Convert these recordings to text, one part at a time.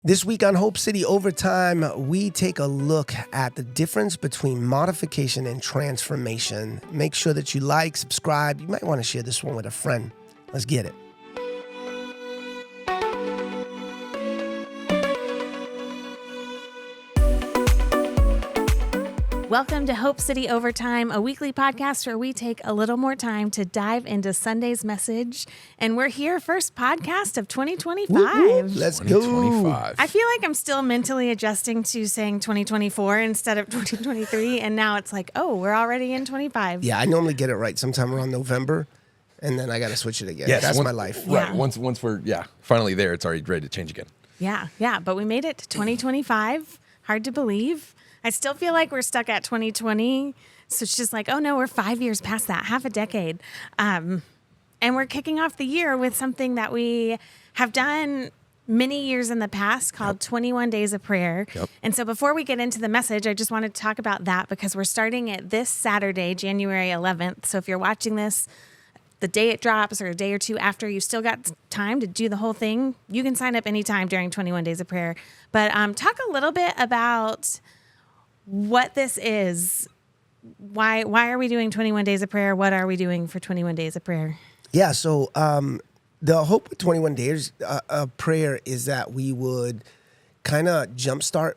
This week on Hope City Overtime, we take a look at the difference between modification and transformation. Make sure that you like, subscribe. You might want to share this one with a friend. Let's get it. Welcome to Hope City Overtime, a weekly podcast where we take a little more time to dive into Sunday's message. And we're here, first podcast of 2025. Woo-hoo. Let's go. 2025. I feel like I'm still mentally adjusting to saying 2024 instead of 2023. And now it's like, oh, we're already in 25. Yeah, I normally get it right sometime around November, and then I got to switch it again. Yes, That's my life. Yeah. Right. Once we're finally there, it's already ready to change again. Yeah. But we made it to 2025. Hard to believe. I still feel like we're stuck at 2020. So it's just like, oh no, we're 5 years past that, half a decade. And we're kicking off the year with something that we have done many years in the past called 21 Days of Prayer. Yep. And so before we get into the message, I just wanted to talk about that because we're starting it this Saturday, January 11th. So if you're watching this the day it drops or a day or two after, you still got time to do the whole thing. You can sign up anytime during 21 Days of Prayer. But talk a little bit about what this is. Why are we doing 21 Days of Prayer? What are we doing for 21 Days of Prayer? Yeah, so the hope with 21 Days of Prayer is that we would kind of jumpstart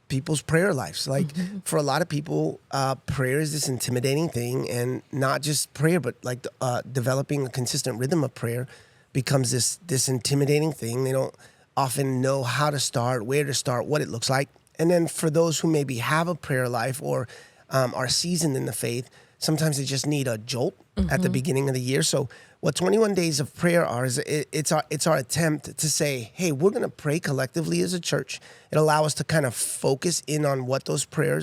people's prayer lives. Like for a lot of people, prayer is this intimidating thing, and not just prayer, but like developing a consistent rhythm of prayer becomes this intimidating thing. They don't often know how to start, where to start, what it looks like. And then for those who maybe have a prayer life or are seasoned in the faith, sometimes they just need a jolt at the beginning of the year. So what 21 Days of Prayer are is it's our attempt to say, hey, we're going to pray collectively as a church. It allows us to kind of focus in on what those prayer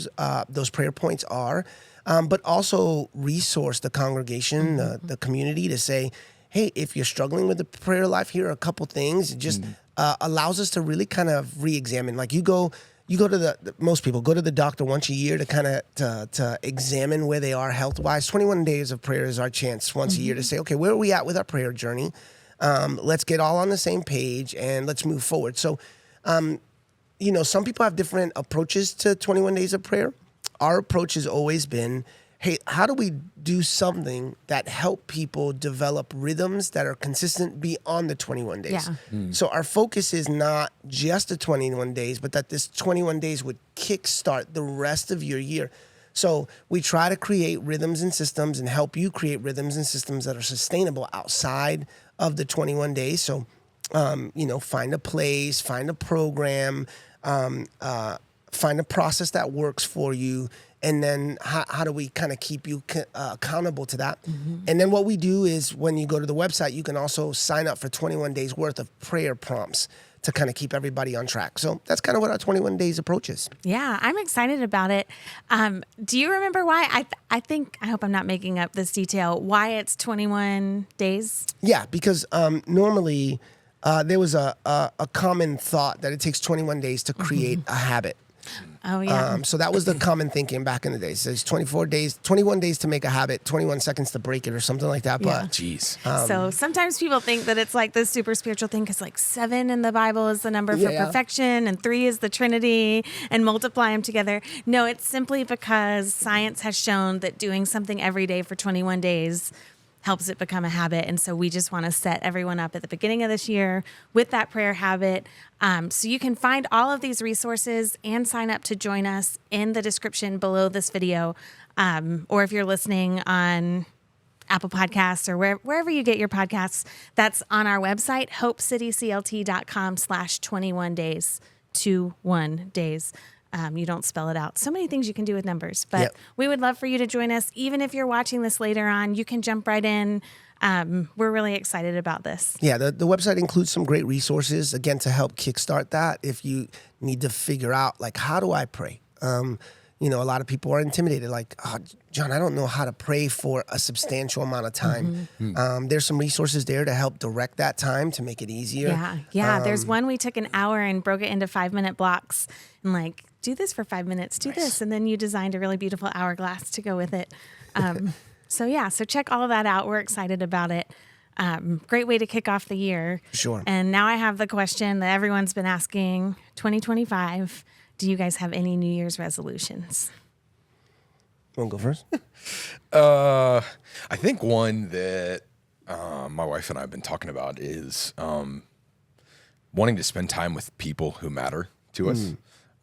points are, but also resource the congregation, the community to say, hey, if you're struggling with the prayer life, here are a couple things. It just allows us to really kind of re-examine. Like you go to most people go to the doctor once a year to kind of to examine where they are health-wise. 21 Days of Prayer is our chance once a year to say, okay, where are we at with our prayer journey? Let's get all on the same page and let's move forward. So, some people have different approaches to 21 Days of Prayer. Our approach has always been, hey, how do we do something that help people develop rhythms that are consistent beyond the 21 days? Yeah. So our focus is not just the 21 days, but that this 21 days would kickstart the rest of your year. So we try to create rhythms and systems and help you create rhythms and systems that are sustainable outside of the 21 days. So, find a place, find a program, find a process that works for you. And then how do we kind of keep you accountable to that? And then what we do is when you go to the website, you can also sign up for 21 days worth of prayer prompts to kind of keep everybody on track. So that's kind of what our 21 days approach is. Yeah, I'm excited about it. Do you remember why? I hope I'm not making up this detail, why it's 21 days? Yeah, because normally there was a common thought that it takes 21 days to create a habit. Oh, yeah. So that was the common thinking back in the day. So it's 21 days to make a habit, 21 seconds to break it or something like that. Yeah. But Jeez. So sometimes people think that it's like this super spiritual thing because like 7 in the Bible is the number for perfection and 3 is the Trinity and multiply them together. No, it's simply because science has shown that doing something every day for 21 days helps it become a habit. And so we just want to set everyone up at the beginning of this year with that prayer habit. So you can find all of these resources and sign up to join us in the description below this video. Or if you're listening on Apple Podcasts or wherever you get your podcasts, that's on our website, hopecityclt.com/21 days, 21 days. You don't spell it out. So many things you can do with numbers, but we would love for you to join us. Even if you're watching this later on, you can jump right in. We're really excited about this. Yeah, the website includes some great resources, again, to help kickstart that. If you need to figure out, like, how do I pray? A lot of people are intimidated, like, oh, John, I don't know how to pray for a substantial amount of time. There's some resources there to help direct that time to make it easier. Yeah. There's one we took an hour and broke it into 5-minute blocks and like, do this for 5 minutes, do this. And then you designed a really beautiful hourglass to go with it. So check all of that out. We're excited about it. Great way to kick off the year. Sure. And now I have the question that everyone's been asking, 2025, do you guys have any New Year's resolutions? Want to go first? I think one that my wife and I have been talking about is wanting to spend time with people who matter to us.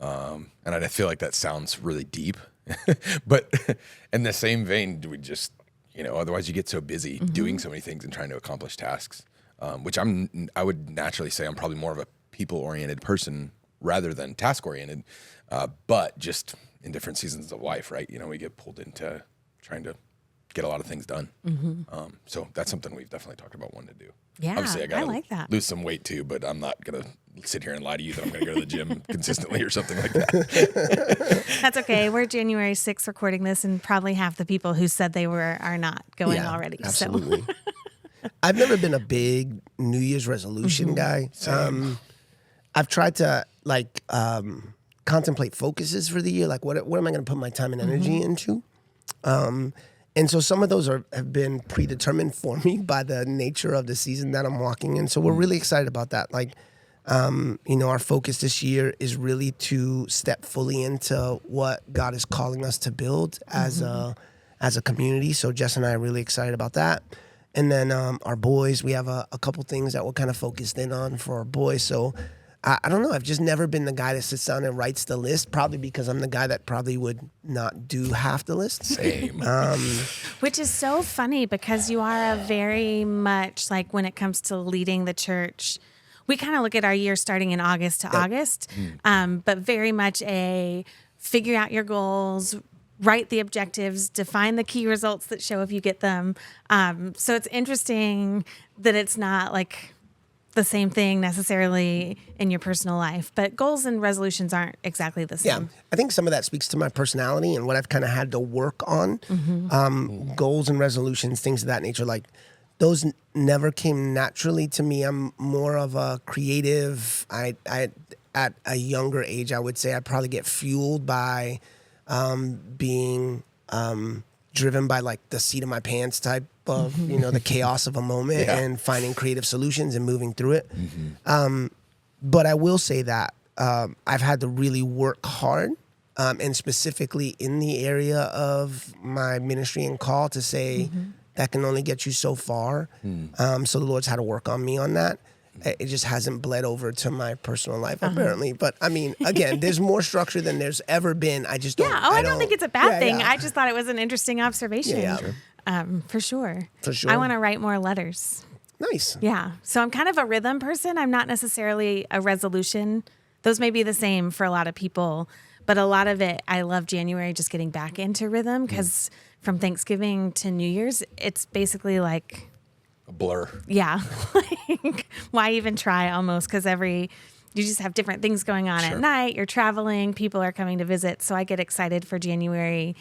And I feel like that sounds really deep, but in the same vein, do we just, otherwise you get so busy doing so many things and trying to accomplish tasks, which I would naturally say I'm probably more of a people-oriented person rather than task-oriented, but just in different seasons of life, right? We get pulled into trying to get a lot of things done. So that's something we've definitely talked about wanting to do. Yeah, obviously I gotta like that. lose some weight too, but I'm not gonna sit here and lie to you that I'm gonna go to the gym consistently or something like that. That's okay. We're January 6th recording this, and probably half the people who said they are not going already. Absolutely. So. I've never been a big New Year's resolution guy. I've tried to contemplate focuses for the year. Like what am I going to put my time and energy into? And so some of those have been predetermined for me by the nature of the season that I'm walking in. So we're really excited about that. Our focus this year is really to step fully into what God is calling us to build as a community. So Jess and I are really excited about that. And then our boys, we have a couple things that we're kind of focused in on for our boys. So I don't know. I've just never been the guy that sits down and writes the list, probably because I'm the guy that probably would not do half the list. Same. Which is so funny because you are a very much when it comes to leading the church, we kind of look at our year starting in August to August, but very much a figure out your goals, write the objectives, define the key results that show if you get them. So it's interesting that it's not the same thing necessarily in your personal life, but goals and resolutions aren't exactly the same. Yeah, I think some of that speaks to my personality and what I've kind of had to work on. Goals and resolutions, things of that nature, those never came naturally to me. I'm more of a creative. I at a younger age, I would say I'd probably get fueled by being driven by the seat of my pants type of, the chaos of a moment and finding creative solutions and moving through it. But I will say that I've had to really work hard and specifically in the area of my ministry and call to say that can only get you so far. So the Lord's had to work on me on that. It just hasn't bled over to my personal life, apparently. But I mean, again, there's more structure than there's ever been. I just don't. Yeah. I don't think it's a bad thing. Yeah. I just thought it was an interesting observation. For sure. For sure. I want to write more letters. Nice. Yeah. So I'm kind of a rhythm person. I'm not necessarily a resolution. Those may be the same for a lot of people, but a lot of it, I love January just getting back into rhythm because from Thanksgiving to New Year's, it's basically a blur. Yeah. Why even try almost? Because you just have different things going on at night. You're traveling. People are coming to visit. So I get excited for January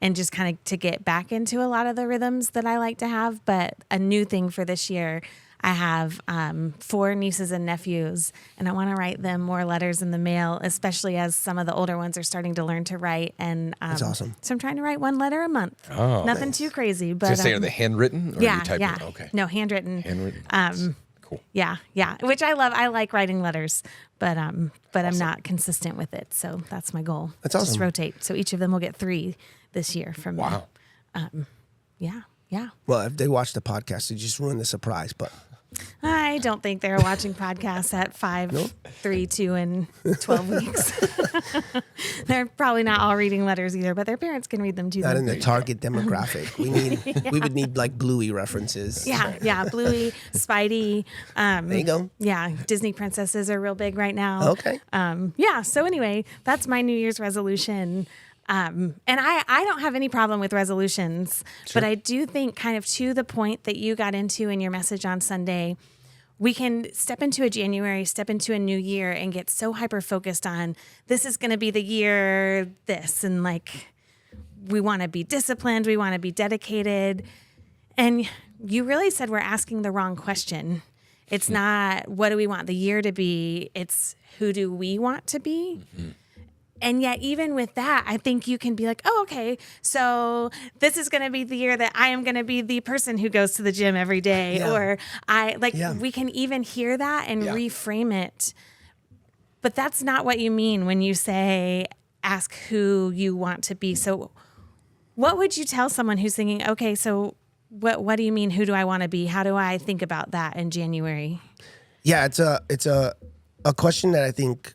and just kind of to get back into a lot of the rhythms that I like to have. But a new thing for this year, I have 4 nieces and nephews, and I want to write them more letters in the mail, especially as some of the older ones are starting to learn to write. And that's awesome. So I'm trying to write 1 letter a month. Oh, nothing too crazy, but so are they handwritten? Or are you typing? Yeah. Okay. No, handwritten. Handwritten. Cool. Yeah, which I love. I like writing letters, but I'm not consistent with it. So that's my goal. That's awesome. Just rotate. So each of them will get 3 this year from me. Wow. Yeah. Well, if they watch the podcast, it just ruined the surprise. But I don't think they're watching podcasts at 5, 3, 2, and 12 weeks. They're probably not all reading letters either, but their parents can read them to them. not in the target demographic. We would need Bluey references. Yeah, Bluey, Spidey. There you go. Yeah, Disney princesses are real big right now. Okay. So anyway, that's my New Year's resolution. And I don't have any problem with resolutions, but I do think kind of to the point that you got into in your message on Sunday, we can step into a January, step into a new year and get so hyper-focused on this is going to be the year this, and we want to be disciplined, we want to be dedicated. And you really said we're asking the wrong question. It's not what do we want the year to be, it's who do we want to be? And yet, even with that, I think you can be like, oh, okay, so this is going to be the year that I am going to be the person who goes to the gym every day. Yeah. Or we can even hear that and reframe it. But that's not what you mean when you say, ask who you want to be. So what would you tell someone who's thinking, okay, so what do you mean? Who do I want to be? How do I think about that in January? Yeah, it's a question that I think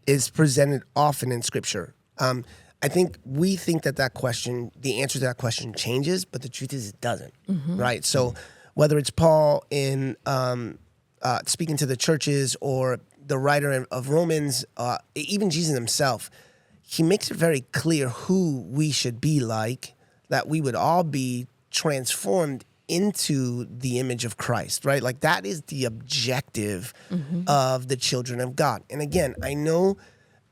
is presented often in Scripture. I think we think that question, the answer to that question changes, but the truth is it doesn't, right? So whether it's Paul in speaking to the churches or the writer of Romans, even Jesus himself, he makes it very clear who we should be like, that we would all be transformed into the image of Christ, right? Like that is the objective of the children of God. And again, I know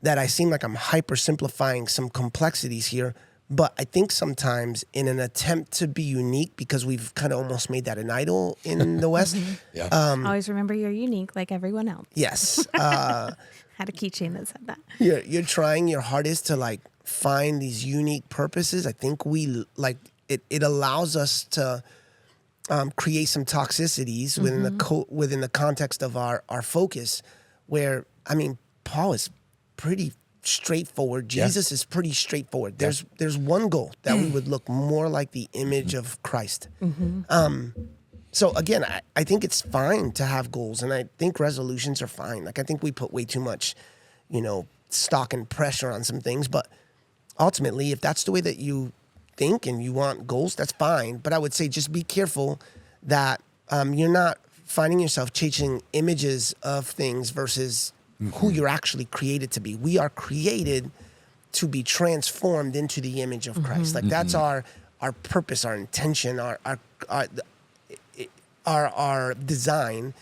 that I seem like I'm hyper simplifying some complexities here, but I think sometimes in an attempt to be unique, because we've kind of almost made that an idol in the West. Always remember you're unique like everyone else. Yes. Had a keychain that said that. You're trying your hardest to like find these unique purposes. I think we like it allows us to create some toxicities within the context of our focus, where, I mean, Paul is pretty straightforward. Jesus is pretty straightforward. There's one goal, that we would look more like the image of Christ. So again, I think it's fine to have goals, and I think resolutions are fine. Like I think we put way too much, stock and pressure on some things, but ultimately, if that's the way that you think and you want goals, that's fine. But I would say just be careful that you're not finding yourself chasing images of things versus who you're actually created to be. We are created to be transformed into the image of Christ. Like that's our purpose, our intention, our design.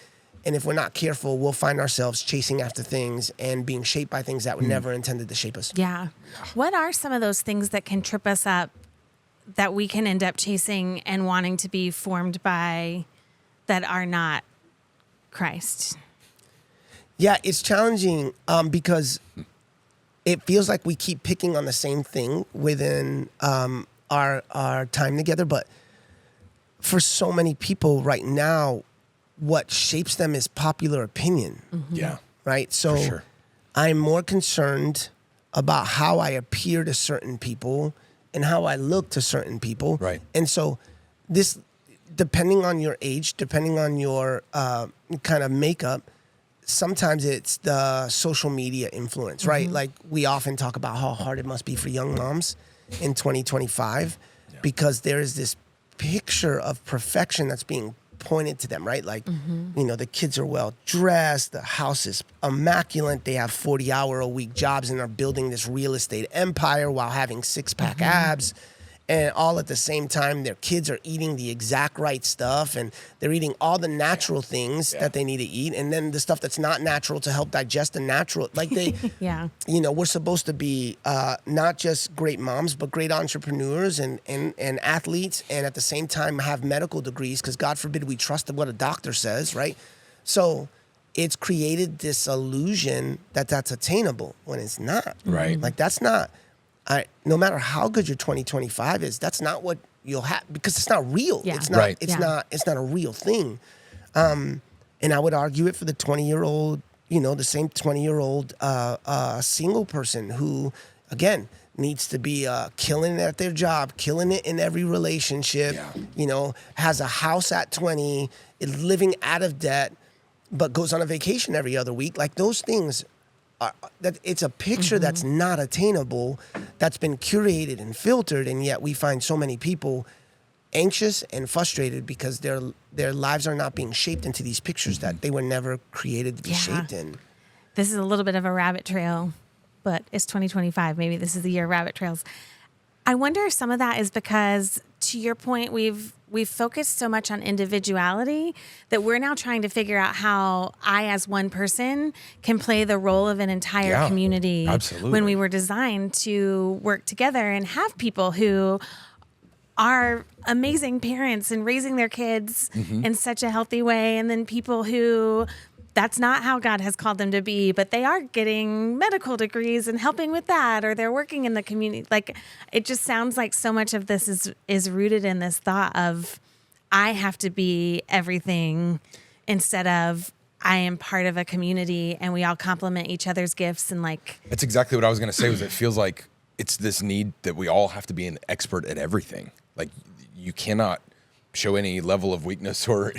And if we're not careful, we'll find ourselves chasing after things and being shaped by things that were never intended to shape us. Yeah. What are some of those things that can trip us up that we can end up chasing and wanting to be formed by that are not Christ? Yeah, it's challenging because it feels like we keep picking on the same thing within our time together. But for so many people right now, what shapes them is popular opinion. Yeah. Right? So For sure. I'm more concerned about how I appear to certain people and how I look to certain people. Right. And so this, depending on your age, depending on your kind of makeup, sometimes it's the social media influence, right? Like we often talk about how hard it must be for young moms in 2025 because there is this picture of perfection that's being pointed to them, right? Like, the kids are well dressed, the house is immaculate, they have 40-hour-a-week jobs and are building this real estate empire while having six-pack abs. And all at the same time, their kids are eating the exact right stuff and they're eating all the natural things that they need to eat. And then the stuff that's not natural to help digest the natural, like they, we're supposed to be not just great moms, but great entrepreneurs and athletes. And at the same time have medical degrees because God forbid we trust what a doctor says, right? So it's created this illusion that that's attainable when it's not. Right. Like that's not. No matter how good your 2025 is, that's not what you'll have because it's not real. Yeah. It's not. Right. It's not. It's not a real thing. And I would argue it for the 20-year-old. The same 20-year-old single person who, again, needs to be killing it at their job, killing it in every relationship. Has a house at 20, is living out of debt, but goes on a vacation every other week. Like those things. That it's a picture that's not attainable, that's been curated and filtered, and yet we find so many people anxious and frustrated because their lives are not being shaped into these pictures that they were never created to be shaped in. This is a little bit of a rabbit trail, but it's 2025. Maybe this is the year of rabbit trails. I wonder if some of that is because, to your point, we've focused so much on individuality that we're now trying to figure out how I, as one person, can play the role of an entire community. Absolutely. When we were designed to work together and have people who are amazing parents and raising their kids in such a healthy way, and then people who that's not how God has called them to be, but they are getting medical degrees and helping with that, or they're working in the community. Like, it just sounds like so much of this is rooted in this thought of, I have to be everything, instead of I am part of a community and we all complement each other's gifts. And like, that's exactly what I was going to say. Was it feels like it's this need that we all have to be an expert at everything. Like, you cannot show any level of weakness or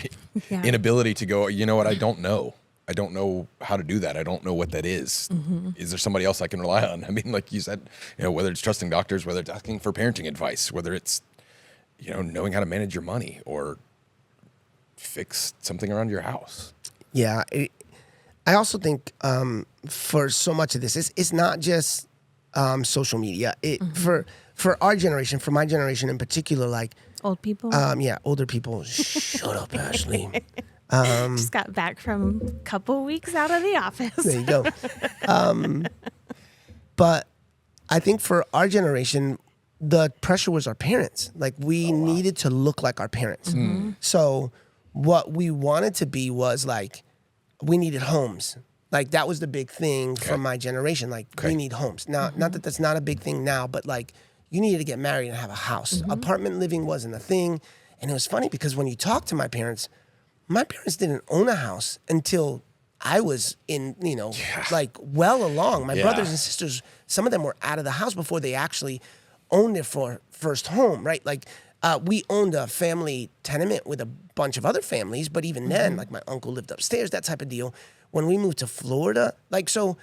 inability to go, you know what, I don't know how to do that. I don't know what that is. Is there somebody else I can rely on? I mean, like you said, whether it's trusting doctors, whether it's asking for parenting advice, whether it's, knowing how to manage your money or fix something around your house. Yeah. I also think for so much of this, it's not just social media. For our generation, for my generation in particular, like, old people? Older people. Shut up, Ashley. Just got back from a couple weeks out of the office. There you go. But I think for our generation, the pressure was our parents. Like, we needed to look like our parents. So what we wanted to be was like, we needed homes. Like, that was the big thing from my generation. Like, we need homes. Now, not that that's not a big thing now, but like, you needed to get married and have a house. Apartment living wasn't a thing. And it was funny because when you talk to my parents didn't own a house until I was in, like, well along. My brothers and sisters, some of them were out of the house before they actually owned their first home, right? Like, we owned a family tenement with a bunch of other families, but even then, like, my uncle lived upstairs, that type of deal. When we moved to Florida, like, so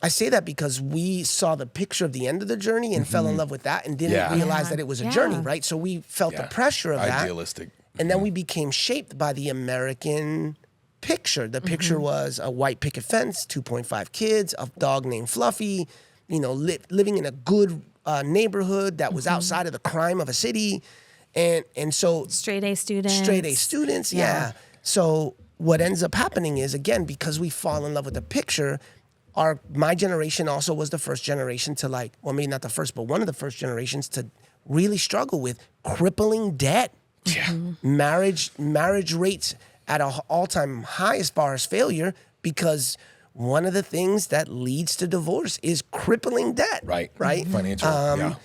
I say that because we saw the picture of the end of the journey and fell in love with that and didn't realize that it was a journey, right? So we felt the pressure of that. Idealistic. And then we became shaped by the American picture. The picture was a white picket fence, 2.5 kids, a dog named Fluffy, living in a good neighborhood that was outside of the crime of a city. And so straight A students. Yeah. So what ends up happening is, again, because we fall in love with the picture, my generation also was the first generation to, like, well, maybe not the first, but one of the first generations to really struggle with crippling debt. Marriage rates at an all-time high as far as failure, because one of the things that leads to divorce is crippling debt. Right. Financial.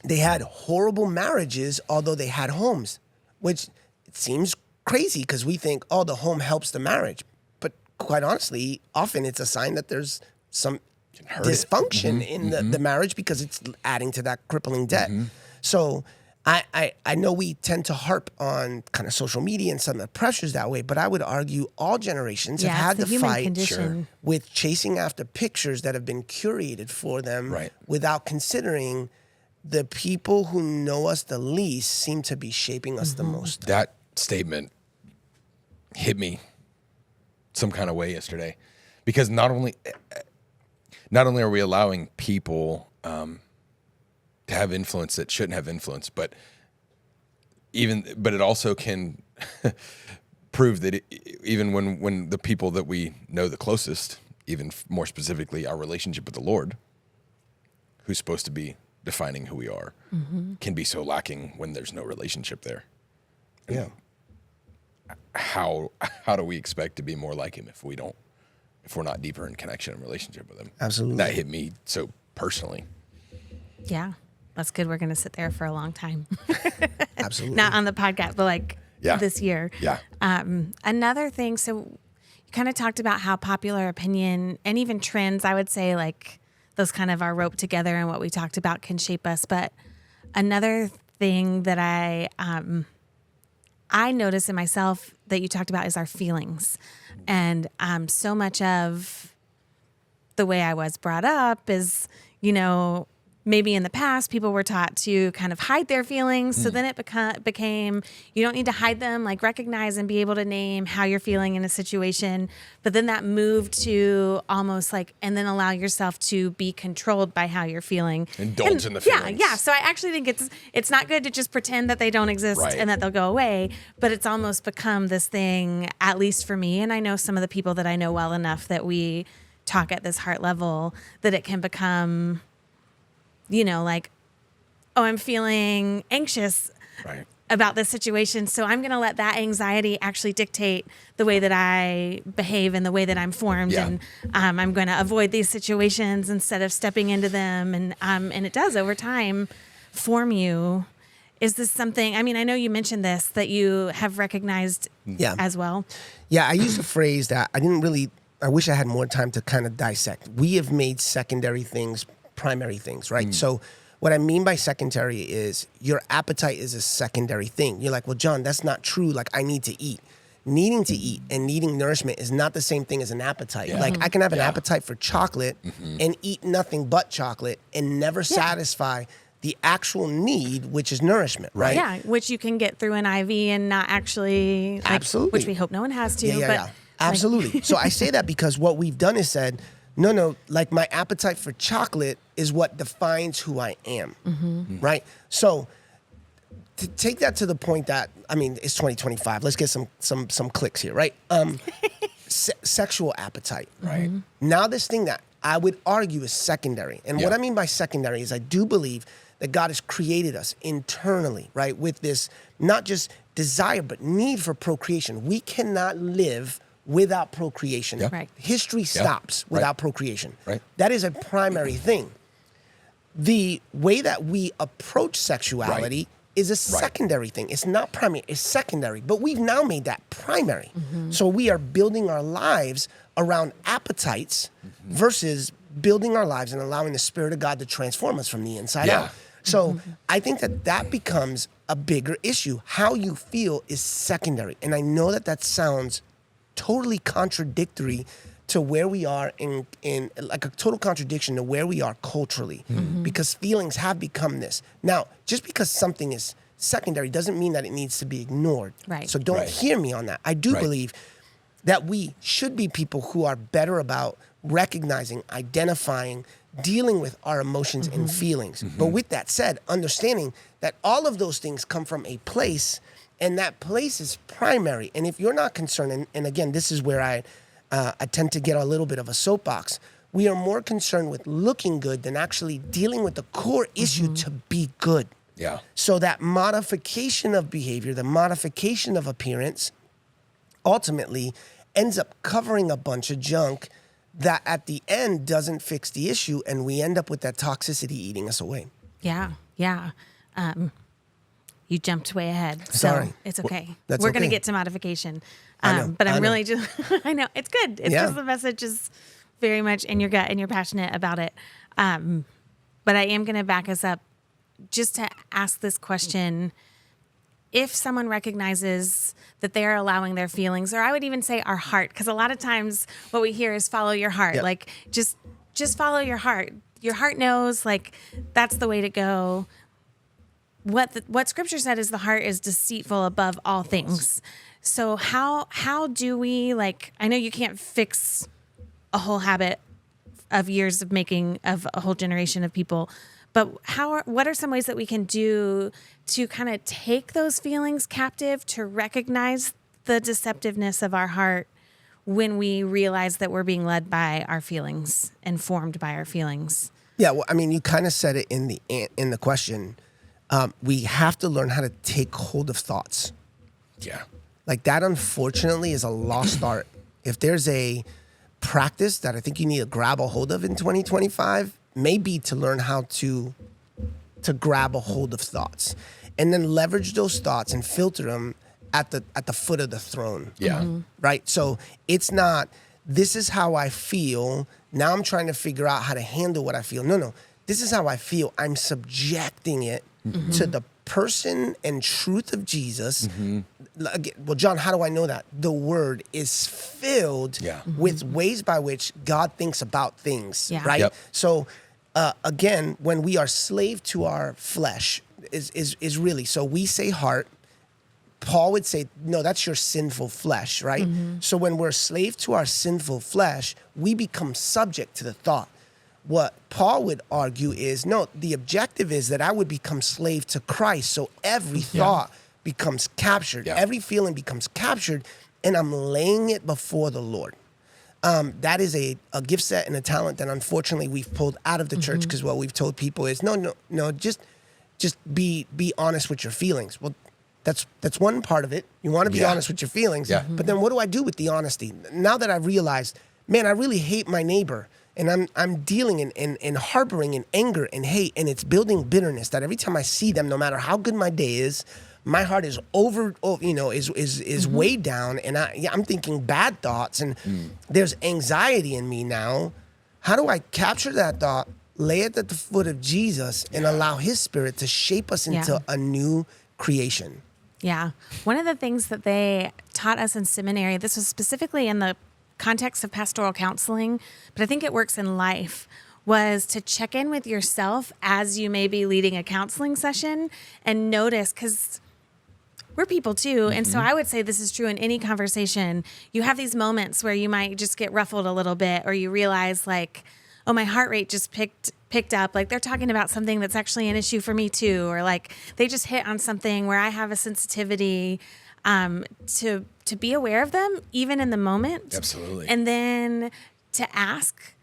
They had horrible marriages, although they had homes, which it seems crazy because we think, oh, the home helps the marriage. But quite honestly, often it's a sign that there's some dysfunction in the marriage because it's adding to that crippling debt. So I know we tend to harp on kind of social media and some of the pressures that way, but I would argue all generations have had to fight with chasing after pictures that have been curated for them without considering the people who know us the least seem to be shaping us the most. That statement hit me some kind of way yesterday, because not only are we allowing people to have influence that shouldn't have influence, but it also can prove that even when the people that we know the closest, even more specifically our relationship with the Lord, who's supposed to be defining who we are, can be so lacking when there's no relationship there. Yeah. How do we expect to be more like him if we're not deeper in connection and relationship with him? Absolutely. That hit me so personally. Yeah. That's good. We're going to sit there for a long time. Absolutely. Not on the podcast, but like this year. Yeah. Another thing, so you kind of talked about how popular opinion and even trends, I would say, like, those kind of are roped together and what we talked about can shape us. But another thing that I notice in myself that you talked about is our feelings. And so much of the way I was brought up is, maybe in the past people were taught to kind of hide their feelings. So then it became, you don't need to hide them, like recognize and be able to name how you're feeling in a situation. But then that moved to almost like, and then allow yourself to be controlled by how you're feeling. Indulge in the feelings. Yeah. So I actually think it's not good to just pretend that they don't exist and that they'll go away, but it's almost become this thing, at least for me. And I know some of the people that I know well enough that we talk at this heart level, that it can become, like, oh, I'm feeling anxious. Right. about this situation. So I'm going to let that anxiety actually dictate the way that I behave and the way that I'm formed. Yeah. And I'm going to avoid these situations instead of stepping into them. And it does over time form you. Is this something, I mean, I know you mentioned this, that you have recognized as well. Yeah, I used a phrase that I wish I had more time to kind of dissect. We have made secondary things primary things, right? So what I mean by secondary is your appetite is a secondary thing. You're like, well, John, that's not true. Like, I need to eat. Needing to eat and needing nourishment is not the same thing as an appetite. Yeah. Like, I can have an appetite for chocolate and eat nothing but chocolate and never satisfy the actual need, which is nourishment, right? Yeah, which you can get through an IV and not actually, like, Absolutely. which we hope no one has to. Yeah. Absolutely. So I say that because what we've done is said, no, like my appetite for chocolate is what defines who I am, right? So to take that to the point that, I mean, it's 2025. Let's get some clicks here, right? Sexual appetite, right? Now this thing that I would argue is secondary. And what I mean by secondary is I do believe that God has created us internally, right? With this, not just desire, but need for procreation. We cannot live without procreation. Yeah. Right. History stops without procreation. Right. That is a primary thing. The way that we approach sexuality is a secondary thing. It's not primary, it's secondary. But we've now made that primary. So we are building our lives around appetites versus building our lives and allowing the Spirit of God to transform us from the inside out. So I think that becomes a bigger issue. How you feel is secondary. And I know that sounds totally contradictory to where we are in like a total contradiction to where we are culturally, because feelings have become this. Now, just because something is secondary doesn't mean that it needs to be ignored. Right. So don't hear me on that. I do believe that we should be people who are better about recognizing, identifying, dealing with our emotions and feelings. But with that said, understanding that all of those things come from a place, and that place is primary. And if you're not concerned, and again, this is where I tend to get a little bit of a soapbox, we are more concerned with looking good than actually dealing with the core issue to be good. Yeah. So that modification of behavior, the modification of appearance, ultimately ends up covering a bunch of junk that at the end doesn't fix the issue, and we end up with that toxicity eating us away. Yeah. You jumped way ahead. Sorry. So it's okay. That's We're going to okay. get to modification. I know, But I I'm know. really just, I know, it's good. It's just the message is very much in your gut and you're passionate about it. But I am going to back us up just to ask this question. If someone recognizes that they are allowing their feelings, or I would even say our heart, because a lot of times what we hear is follow your heart. Yep. Like just follow your heart. Your heart knows, like, that's the way to go. What Scripture said is the heart is deceitful above all things. So how do we, like, I know you can't fix a whole habit of years of making of a whole generation of people, but what are some ways that we can do to kind of take those feelings captive, to recognize the deceptiveness of our heart when we realize that we're being led by our feelings and formed by our feelings? Yeah, well, I mean, you kind of said it in the question. We have to learn how to take hold of thoughts. Yeah. Like that, unfortunately, is a lost art. If there's a practice that I think you need to grab a hold of in 2025, maybe to learn how to grab a hold of thoughts and then leverage those thoughts and filter them at the foot of the throne. Yeah. Right? So it's not, this is how I feel. Now I'm trying to figure out how to handle what I feel. No. This is how I feel. I'm subjecting it to the person and truth of Jesus. Well, John, how do I know that? The Word is filled with ways by which God thinks about things, right? Yep. So, again, when we are slave to our flesh, is really, so we say heart. Paul would say, no, that's your sinful flesh, right? So when we're slave to our sinful flesh, we become subject to the thought. What Paul would argue is, no, the objective is that I would become slave to Christ. So every thought becomes captured. Every feeling becomes captured, and I'm laying it before the Lord. That is a gift set and a talent that unfortunately we've pulled out of the church, because what we've told people is, no, just be honest with your feelings. Well, That's one part of it. You want to be honest with your feelings. Yeah. But then what do I do with the honesty? Now that I've realized, man, I really hate my neighbor, and I'm dealing in harboring in anger and hate, and it's building bitterness that every time I see them, no matter how good my day is, my heart is is weighed down, and I'm thinking bad thoughts, and there's anxiety in me now. How do I capture that thought, lay it at the foot of Jesus, and allow His Spirit to shape us into a new creation? Yeah. One of the things that they taught us in seminary, this was specifically in the context of pastoral counseling, but I think it works in life, was to check in with yourself as you may be leading a counseling session and notice, because we're people too. And so I would say this is true in any conversation. You have these moments where you might just get ruffled a little bit, or you realize like, oh, my heart rate just picked up. Like they're talking about something that's actually an issue for me too. Or like they just hit on something where I have a sensitivity to be aware of them, even in the moment. Absolutely. And then to ask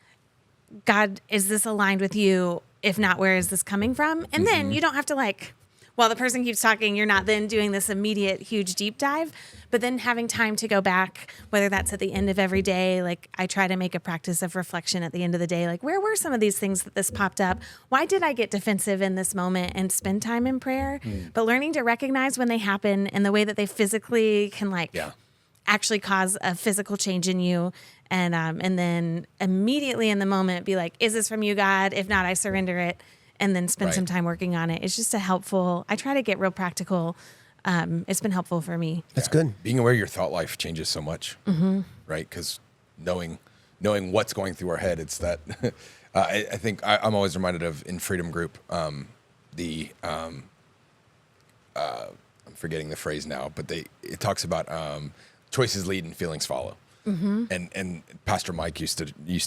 God, is this aligned with you? If not, where is this coming from? And then you don't have to like, while the person keeps talking, you're not then doing this immediate huge deep dive, but then having time to go back, whether that's at the end of every day. Like I try to make a practice of reflection at the end of the day. Like, where were some of these things that this popped up? Why did I get defensive in this moment? And spend time in prayer, but learning to recognize when they happen and the way that they physically can actually cause a physical change in you. And then immediately in the moment be like, is this from you, God? If not, I surrender it. And then spend some time working on it. It's just I try to get real practical. It's been helpful for me. That's good. Being aware your thought life changes so much, right? Because knowing what's going through our head, it's that, I think I'm always reminded of in Freedom Group, I'm forgetting the phrase now, but it talks about choices lead and feelings follow. And Pastor Mike used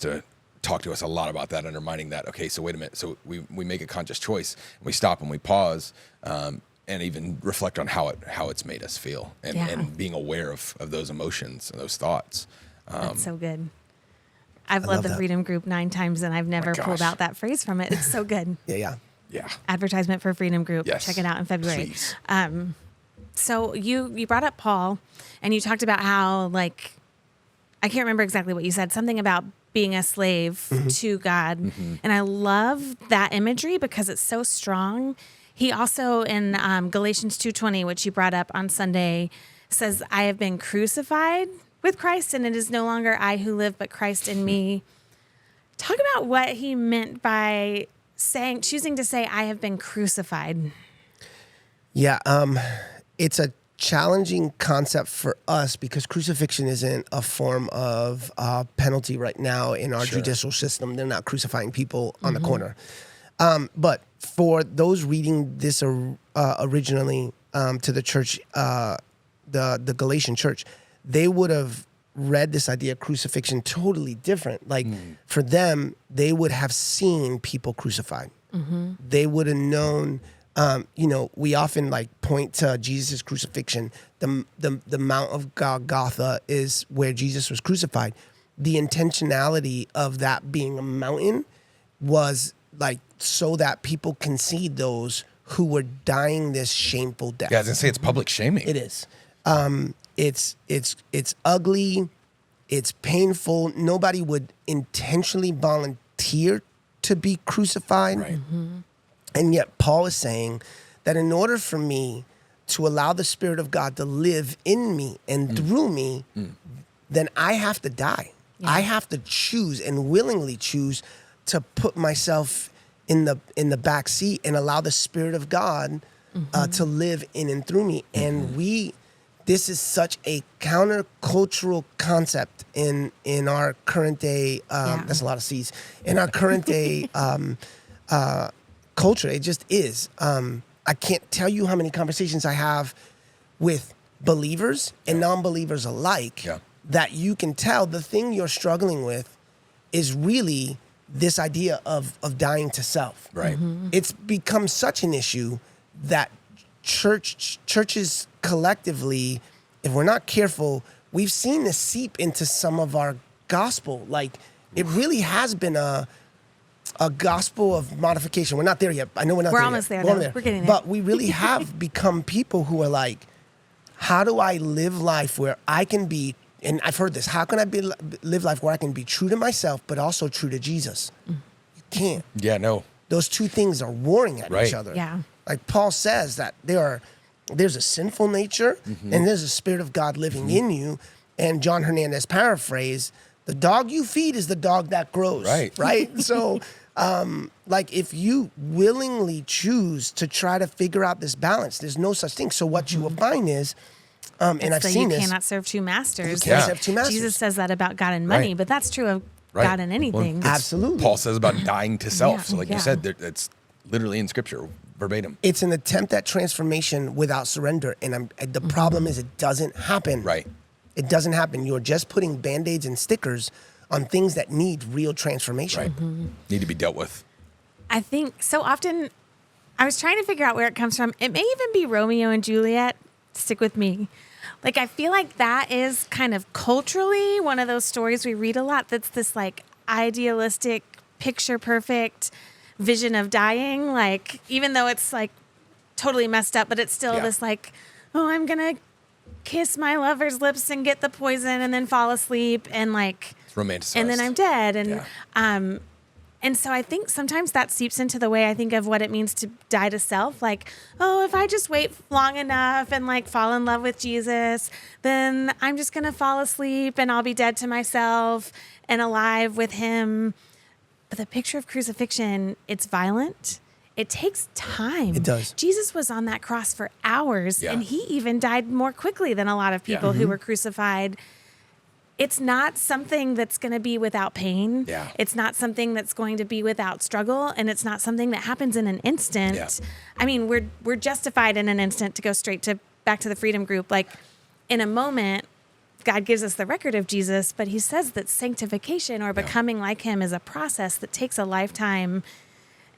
to talk to us a lot about that, undermining that. Okay, so wait a minute. So we make a conscious choice, and we stop and we pause, and even reflect on how it's made us feel, and being aware of those emotions and those thoughts. That's so good. I've led the Freedom Group 9 times, and I've never pulled out that phrase from it. It's so good. Yeah. Advertisement for Freedom Group. Yes. Check it out in February. Please. So you brought up Paul, and you talked about how, like, I can't remember exactly what you said, something about being a slave to God. And I love that imagery because it's so strong. He also in Galatians 2:20, which you brought up on Sunday, says, I have been crucified with Christ, and it is no longer I who live, but Christ in me. Talk about what he meant by choosing to say, I have been crucified. Yeah, it's a challenging concept for us because crucifixion isn't a form of penalty right now in our judicial system. They're not crucifying people on the corner. But for those reading this originally to the church, the Galatian church, they would have read this idea of crucifixion totally different. Like for them, they would have seen people crucified. They would have known. We often like point to Jesus' crucifixion. The Mount of Golgotha is where Jesus was crucified. The intentionality of that being a mountain was like so that people can see those who were dying this shameful death. Yeah, I was gonna say it's public shaming. It is. It's ugly. It's painful. Nobody would intentionally volunteer to be crucified. Right. And yet Paul is saying that in order for me to allow the Spirit of God to live in me and through me, then I have to die. Yeah. I have to choose and willingly choose to put myself in the back seat and allow the Spirit of God to live in and through me. And this is such a countercultural concept in our current day. That's a lot of C's. In our current day culture, it just is. I can't tell you how many conversations I have with believers and non-believers alike that you can tell the thing you're struggling with is really this idea of dying to self. Right. It's become such an issue that churches collectively, if we're not careful, we've seen this seep into some of our gospel. Like it really has been a gospel of modification. We're not there yet. I know we're not We're there almost yet. there, We're though. We're getting there. But we really have become people who are like, how do I live life where I can be, and I've heard this, how can I live life where I can be true to myself, but also true to Jesus? You can't. Yeah, no. Those two things are warring at Right. each other. Yeah. Like Paul says that there's a sinful nature and there's a Spirit of God living in you. And John Hernandez paraphrase, the dog you feed is the dog that grows. Right. Right? So, like if you willingly choose to try to figure out this balance, there's no such thing. So what you will find is, and I've So seen you this. cannot serve two masters. You can't Yeah. serve two masters. Jesus says that about God and money, Right. but that's true of Right. God and anything. Well, Absolutely. Paul says about dying to self. Yeah, So like yeah. you said, it's literally in scripture, verbatim. It's an attempt at transformation without surrender. And the problem is it doesn't happen. Right. It doesn't happen. You're just putting Band-Aids and stickers on things that need real transformation. Right. Need to be dealt with. I think so often I was trying to figure out where it comes from. It may even be Romeo and Juliet. Stick with me. Like, I feel like that is kind of culturally one of those stories we read a lot that's this like idealistic, picture perfect vision of dying. Like, even though it's like totally messed up, but it's still Yeah. this like, oh, I'm going to kiss my lover's lips and get the poison and then fall asleep and like, It's romanticized. and then I'm dead. And Yeah. and so I think sometimes that seeps into the way I think of what it means to die to self. Like, oh, if I just wait long enough and like fall in love with Jesus, then I'm just going to fall asleep and I'll be dead to myself and alive with him. But the picture of crucifixion, it's violent. It takes time. It does. Jesus was on that cross for hours Yeah. and he even died more quickly than a lot of people who were crucified. It's not something that's going to be without pain. Yeah. It's not something that's going to be without struggle, and it's not something that happens in an instant. Yeah. I mean, we're justified in an instant to go straight to back to the freedom group. Like in a moment, God gives us the record of Jesus, but he says that sanctification or becoming like him is a process that takes a lifetime.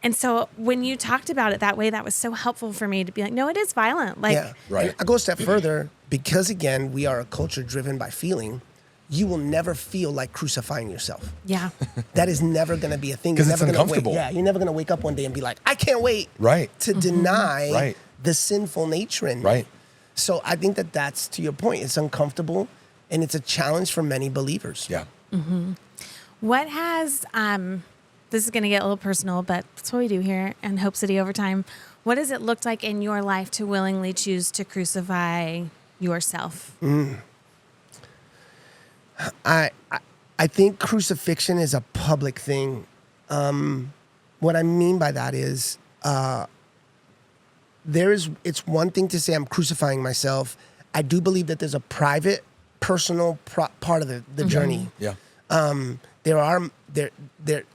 And so when you talked about it that way, that was so helpful for me to be like, no, it is violent. Like, Yeah. Right. And I go a step further because, again, we are a culture driven by feeling. You will never feel like crucifying yourself. yeah. That is never going to be a thing. 'Cause You're it's never gonna uncomfortable. you're never going to wake up one day and be like, I can't wait Right. to deny Right. the sinful nature in me. Right. So I think that that's, to your point, it's uncomfortable and it's a challenge for many believers. Yeah. What has, this is going to get a little personal, but that's what we do here in Hope City Overtime. What has it looked like in your life to willingly choose to crucify yourself? I think crucifixion is a public thing. What I mean by that is it's one thing to say I'm crucifying myself. I do believe that there's a private, personal part of the journey. Yeah.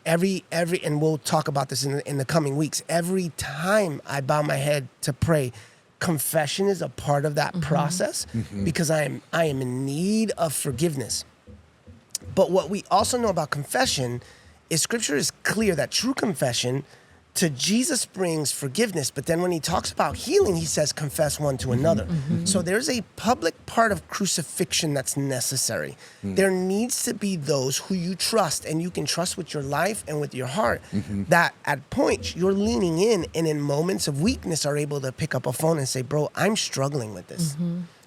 Every and we'll talk about this in the coming weeks. Every time I bow my head to pray, confession is a part of that process because I am in need of forgiveness. But what we also know about confession is scripture is clear that true confession to Jesus brings forgiveness. But then when he talks about healing, he says, confess one to another. So there's a public part of crucifixion that's necessary. There needs to be those who you trust, and you can trust with your life and with your heart, that at points you're leaning in and in moments of weakness are able to pick up a phone and say, bro, I'm struggling with this.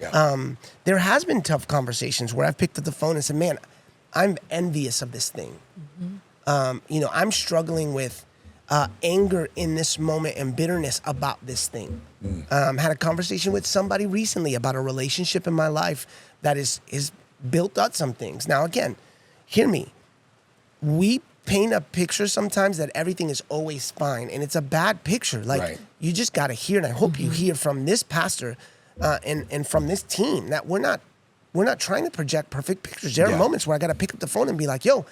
Yeah. There has been tough conversations where I've picked up the phone and said, man, I'm envious of this thing. I'm struggling with anger in this moment and bitterness about this thing. Had a conversation with somebody recently about a relationship in my life that is built up some things. Now, again, hear me. We paint a picture sometimes that everything is always fine, and it's a bad picture. Like, Right. you just got to hear, and I hope you hear from this pastor and from this team that we're not trying to project perfect pictures. There are moments where I got to pick up the phone and be like, yo,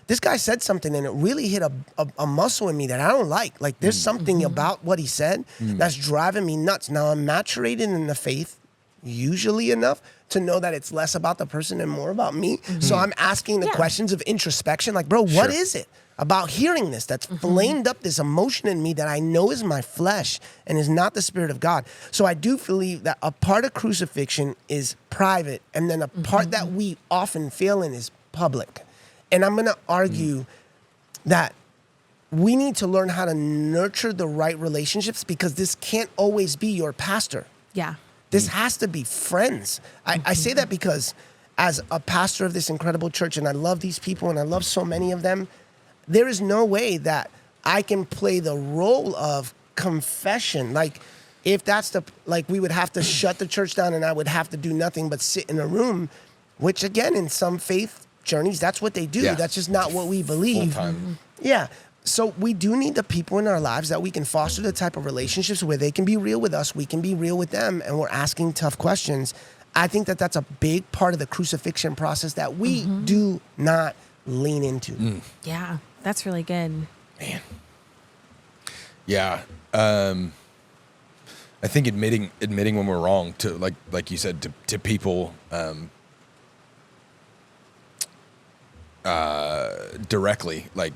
this guy said something and it really hit a muscle in me that I don't like. Like there's something about what he said that's driving me nuts. Now I'm maturated in the faith usually enough to know that it's less about the person and more about me. So I'm asking the questions of introspection. Like, bro, what is it about hearing this that's flamed up this emotion in me that I know is my flesh and is not the Spirit of God? So I do believe that a part of crucifixion is private, and then a part that we often fail in is public. And I'm going to argue that we need to learn how to nurture the right relationships, because this can't always be your pastor. Yeah. This has to be friends. I say that because as a pastor of this incredible church, and I love these people and I love so many of them, there is no way that I can play the role of confession. Like, if that's we would have to shut the church down and I would have to do nothing but sit in a room, which again, in some faith journeys, that's what they do. Yeah. That's just not what we believe. Full-time. Yeah. So we do need the people in our lives that we can foster the type of relationships where they can be real with us, we can be real with them, and we're asking tough questions. I think that that's a big part of the crucifixion process that we do not lean into. Yeah, that's really good. Man. Yeah. I think admitting when we're wrong to like you said to people directly, like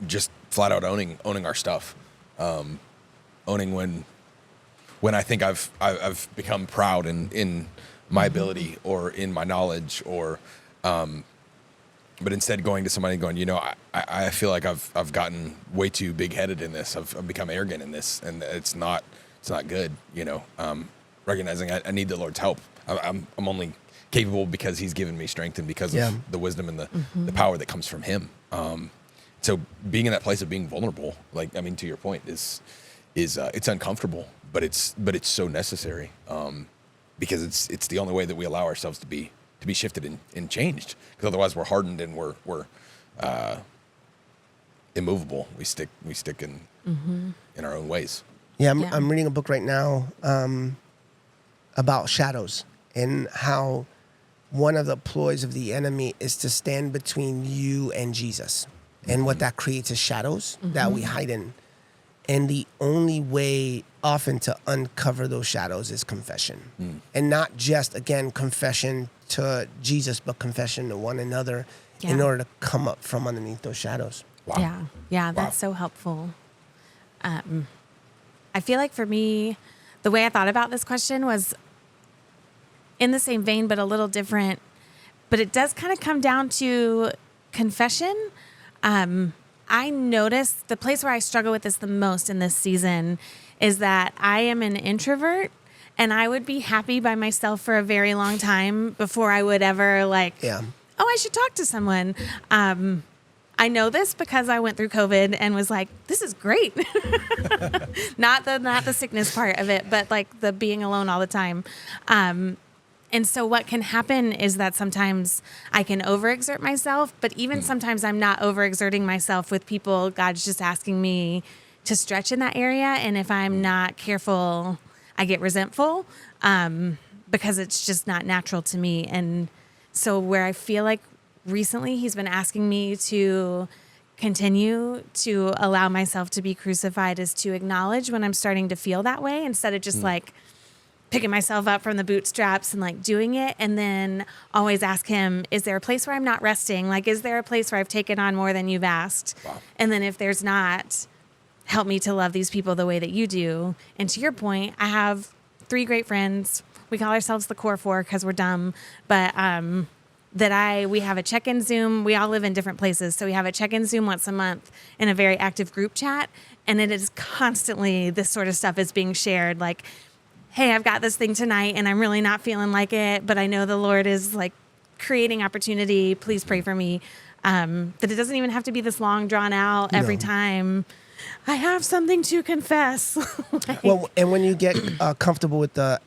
just flat out owning our stuff, owning when I think I've become proud in my ability or in my knowledge, or but instead going to somebody and going, I feel like I've gotten way too big headed in this. I've become arrogant in this, and it's not good. Recognizing I need the Lord's help. I'm only capable because He's given me strength and because of the wisdom and the power that comes from Him. So being in that place of being vulnerable, to your point, is it's uncomfortable, but it's so necessary, because it's the only way that we allow ourselves to be shifted and changed. Because otherwise we're hardened and we're immovable. We stick in our own ways. Yeah, I'm reading a book right now about shadows and how one of the ploys of the enemy is to stand between you and Jesus. And what that creates is shadows that we hide in. And the only way often to uncover those shadows is confession. And not just, again, confession to Jesus, but confession to one another in order to come up from underneath those shadows. Wow. Yeah, that's so helpful. I feel like for me, the way I thought about this question was in the same vein, but a little different. But it does kind of come down to confession. I noticed the place where I struggle with this the most in this season is that I am an introvert, and I would be happy by myself for a very long time before I would ever I should talk to someone. I know this because I went through COVID and was like, this is great. not the sickness part of it, but like the being alone all the time. And so what can happen is that sometimes I can overexert myself, but even sometimes I'm not overexerting myself with people. God's just asking me to stretch in that area. And if I'm not careful, I get resentful because it's just not natural to me. And so where I feel like recently He's been asking me to continue to allow myself to be crucified is to acknowledge when I'm starting to feel that way, instead of just picking myself up from the bootstraps and doing it. And then always ask Him, is there a place where I'm not resting? Is there a place where I've taken on more than you've asked? Wow. And then if there's not, help me to love these people the way that you do. And to your point, I have 3 great friends. We call ourselves the Core 4 because we're dumb, but we have a check-in Zoom. We all live in different places. So we have a check-in Zoom once a month in a very active group chat. And it is constantly this sort of stuff is being shared. Hey, I've got this thing tonight and I'm really not feeling like it, but I know the Lord is creating opportunity. Please pray for me. That it doesn't even have to be this long drawn out every time. I have something to confess. Well, and when you get comfortable with the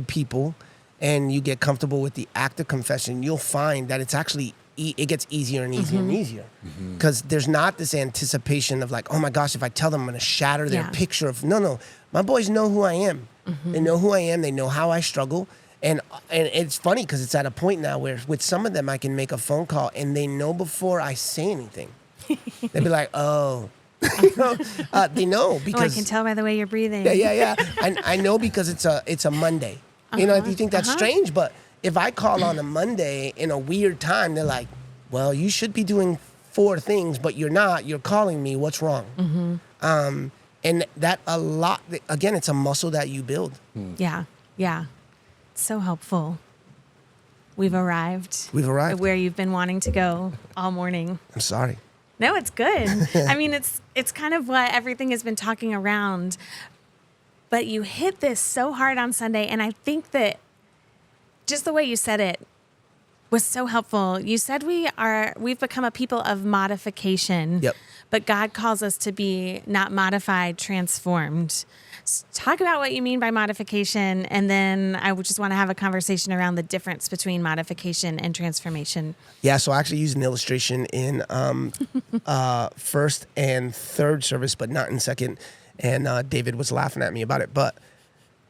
people, and you get comfortable with the act of confession, you'll find that it's actually it gets easier and easier and easier, because there's not this anticipation of oh my gosh, if I tell them I'm going to shatter their picture of no. My boys know who I am. They know who I am. They know how I struggle. And it's funny because it's at a point now where with some of them I can make a phone call and they know before I say anything. They'd be like, oh. They know because I can tell by the way you're breathing. Yeah. I know because it's a Monday. If you think that's strange, but if I call on a Monday in a weird time, they're like, well, you should be doing 4 things, but you're not. You're calling me. What's wrong? And that a lot, again, it's a muscle that you build. Yeah. It's so helpful. We've arrived Where you've been wanting to go all morning. I'm sorry. No, it's good. I mean, it's kind of what everything has been talking around. But you hit this so hard on Sunday, and I think that just the way you said it was so helpful. You said we've become a people of modification. Yep. But God calls us to be not modified, transformed. Talk about what you mean by modification, and then I would just want to have a conversation around the difference between modification and transformation. Yeah, so I actually used an illustration in first and third service, but not in second. And David was laughing at me about it, but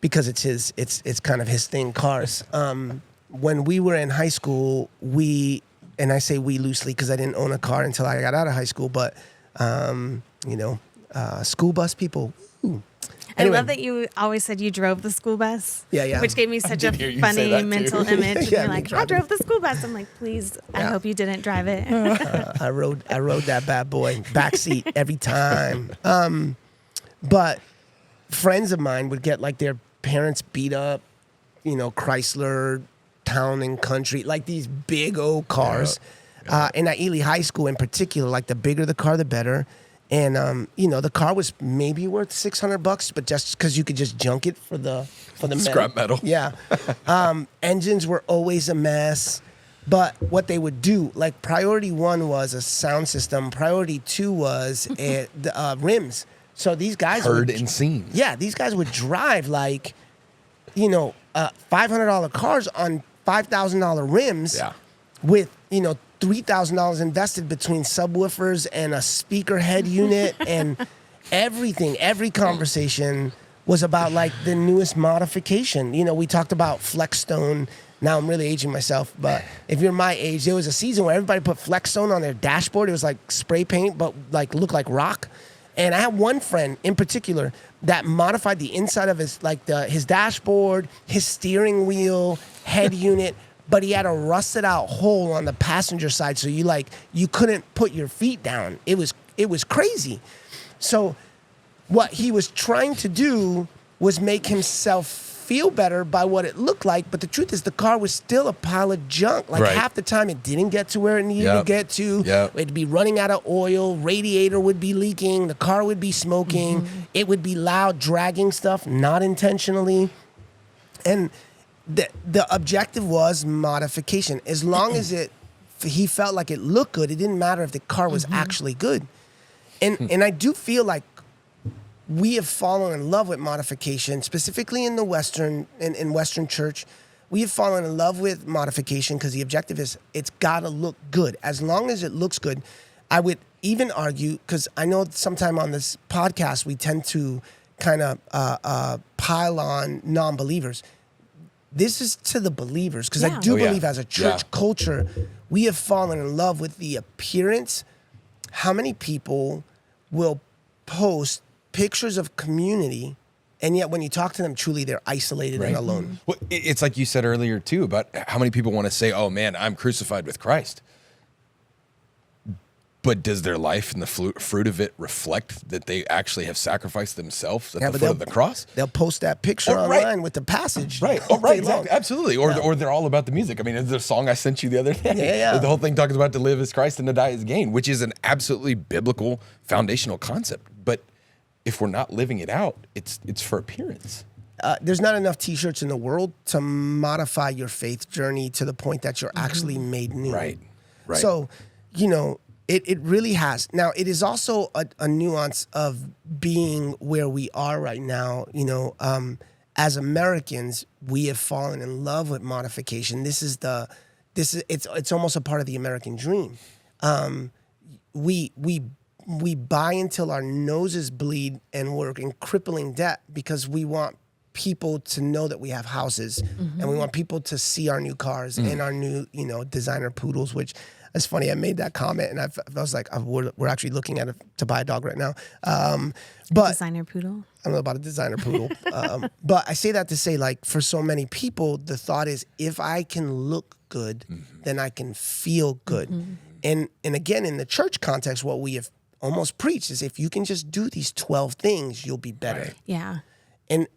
because it's kind of his thing, cars. When we were in high school, and I say we loosely because I didn't own a car until I got out of high school, but school bus people. Ooh. Anyway. I love that you always said you drove the school bus. Yeah. Which gave me such a funny mental image. Yeah, You're like, I drove the school bus. I'm like, please, I hope you didn't drive it. I rode that bad boy, backseat every time. But friends of mine would get like their parents beat up, Chrysler, Town and Country, like these big old cars. And at Ely High School in particular, like the bigger the car, the better. And, the car was maybe worth $600, but just because you could just junk it for the scrap metal. Yeah. Engines were always a mess. But what they would do, like priority 1 was a sound system. Priority 2 was the rims. So these guys heard and seen. Yeah, these guys would drive like, $500 cars on $5,000 rims. Yeah. With $3,000 invested between subwoofers and a speaker head unit and everything. Every conversation was about like the newest modification. We talked about Flexstone. Now I'm really aging myself, but if you're my age, there was a season where everybody put Flexstone on their dashboard. It was like spray paint, but like looked like rock. And I had one friend in particular that modified the inside of his dashboard, his steering wheel, head unit. But he had a rusted out hole on the passenger side, so you couldn't put your feet down. It was crazy. So what he was trying to do was make himself feel better by what it looked like, but the truth is the car was still a pile of junk. Like half the time it didn't get to where it needed to get to. It'd be running out of oil, radiator would be leaking, the car would be smoking, it would be loud, dragging stuff, not intentionally. And the objective was modification. As long as he felt like it looked good, it didn't matter if the car was actually good. And I do feel like we have fallen in love with modification, specifically in the Western church. We have fallen in love with modification because the objective is it's got to look good. As long as it looks good, I would even argue, because I know sometime on this podcast we tend to kind of pile on non-believers. This is to the believers, because I do believe as a church culture, we have fallen in love with the appearance. How many people will post pictures of community, and yet when you talk to them, truly they're isolated and alone? Well, it's like you said earlier, too, about how many people want to say, oh, man, I'm crucified with Christ. But does their life and the fruit of it reflect that they actually have sacrificed themselves at the foot of the cross? They'll post that picture online with the passage. Right. Oh, right. Exactly. Absolutely. Or they're all about the music. I mean, there's a song I sent you the other day. Yeah. The whole thing talks about to live as Christ and to die as gain, which is an absolutely biblical foundational concept. But if we're not living it out, it's for appearance. There's not enough T-shirts in the world to modify your faith journey to the point that you're actually made new. Right. So, It really has. Now, it is also a nuance of being where we are right now. As Americans, we have fallen in love with modification. It's almost a part of the American dream. We buy until our noses bleed and we're in crippling debt because we want people to know that we have houses and we want people to see our new cars and our new, designer poodles, which it's funny. I made that comment and I was like, we're actually looking at to buy a dog right now. But designer poodle? I don't know about a designer poodle. But I say that to say, like, for so many people, the thought is if I can look good, then I can feel good. And again, in the church context, what we have almost preached is if you can just do these 12 things, you'll be better. Right. Yeah. And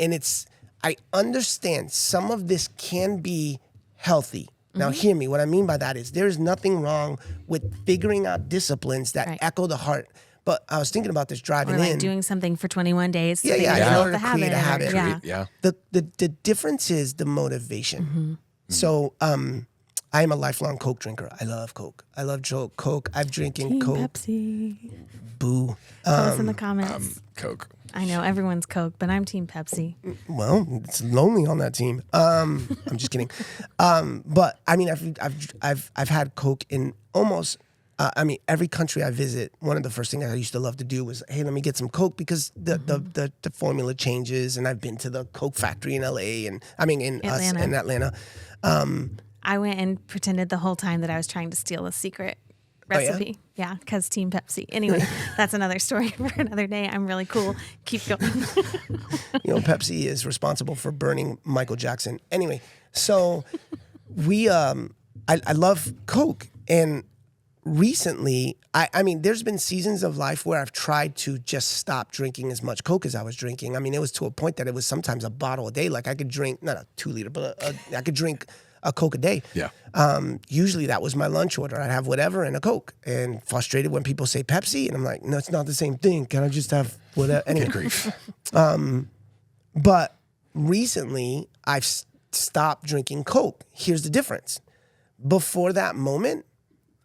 I understand some of this can be healthy. Now, hear me. What I mean by that is there's nothing wrong with figuring out disciplines that echo the heart. But I was thinking about this driving Or like in. doing something for 21 days. Yeah, in order to create a habit. Yeah. The difference is the motivation. So I am a lifelong Coke drinker. I love Coke. I love Coke. I've drinking Team Coke. Pepsi. Boo. Tell us in the comments. Coke. I know everyone's Coke, but I'm Team Pepsi. Well, it's lonely on that team. I'm just kidding. But I mean, I've had Coke in almost. Every country I visit, one of the first things I used to love to do was, hey, let me get some Coke because the formula changes, and I've been to the Coke factory in LA and in Atlanta. I went and pretended the whole time that I was trying to steal a secret recipe. Yeah, because Team Pepsi. Anyway, that's another story for another day. I'm really cool. Keep going. Pepsi is responsible for burning Michael Jackson. Anyway, so I love Coke, and recently, there's been seasons of life where I've tried to just stop drinking as much Coke as I was drinking. It was to a point that it was sometimes a bottle a day. Like I could drink, not a 2-liter, but I could drink a Coke a day. Yeah. Usually that was my lunch order. I'd have whatever and a Coke. And frustrated when people say Pepsi, and I'm like, no, it's not the same thing. Can I just have whatever? Anyway. Good grief. But recently, I've stopped drinking Coke. Here's the difference. Before that moment,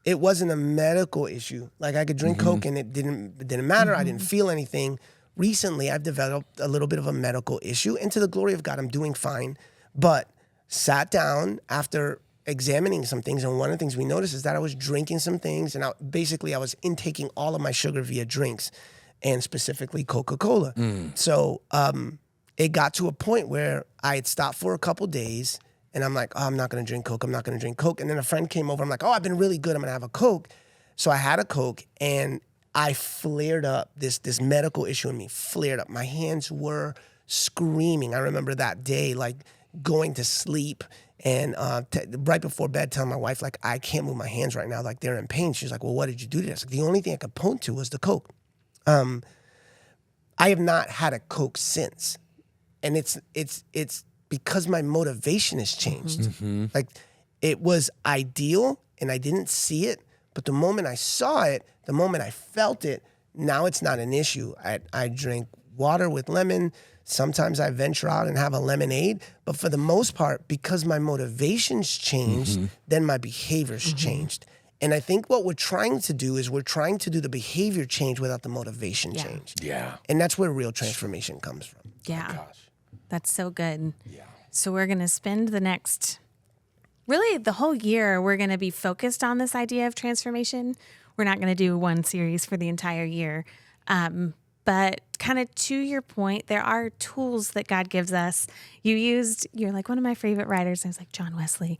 it wasn't a medical issue. Like I could drink Coke and it didn't matter. I didn't feel anything. Recently, I've developed a little bit of a medical issue, and to the glory of God, I'm doing fine. But sat down after examining some things, and one of the things we noticed is that I was drinking some things, and I was intaking all of my sugar via drinks, and specifically Coca-Cola. So it got to a point where I had stopped for a couple days, and I'm like, oh, I'm not going to drink Coke. I'm not going to drink Coke. And then a friend came over. I'm like, oh, I've been really good. I'm going to have a Coke. So I had a Coke, and I flared up. This medical issue in me flared up. My hands were screaming. I remember that day, like going to sleep and right before bed telling my wife, like, I can't move my hands right now. Like, they're in pain. She's like, well, what did you do to this? Like, the only thing I could point to was the Coke. I have not had a Coke since. And it's because my motivation has changed. Like, it was ideal and I didn't see it, but the moment I saw it, the moment I felt it, now it's not an issue. I drink water with lemon. Sometimes I venture out and have a lemonade, but for the most part, because my motivations changed, then my behaviors changed. And I think what we're trying to do is we're trying to do the behavior change without the motivation change. Yeah. And that's where real transformation comes from. Yeah. Oh my gosh. That's so good. Yeah. So we're going to spend the whole year, we're going to be focused on this idea of transformation. We're not going to do one series for the entire year. But kind of to your point, there are tools that God gives us. You're like one of my favorite writers. I was like, John Wesley.